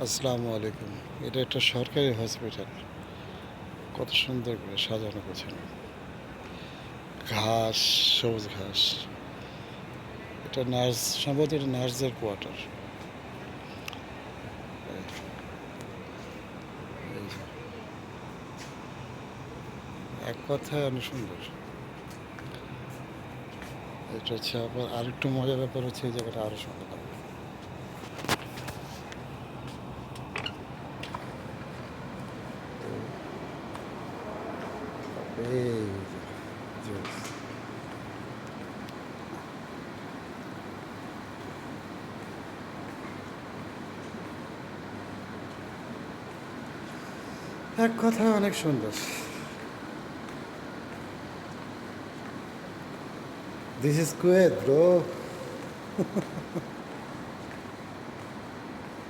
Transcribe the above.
আসসালামু আলাইকুম। এটা একটা সরকারি হসপিটাল। কত সুন্দর করে সাজানো গোছানো। ঘাস, সবুজ ঘাস। এটা নার্স, সম্ভবত এটা নার্সদের কোয়ার্টার। এই এই যে, এক কথায় অনেক সুন্দর। এটা হচ্ছে আবার আরেকটু মজার ব্যাপার হচ্ছে এই জায়গাটা আরও সুন্দর লাগবে। এই যে, এক কথায় অনেক সুন্দর। This is Kuwait bro.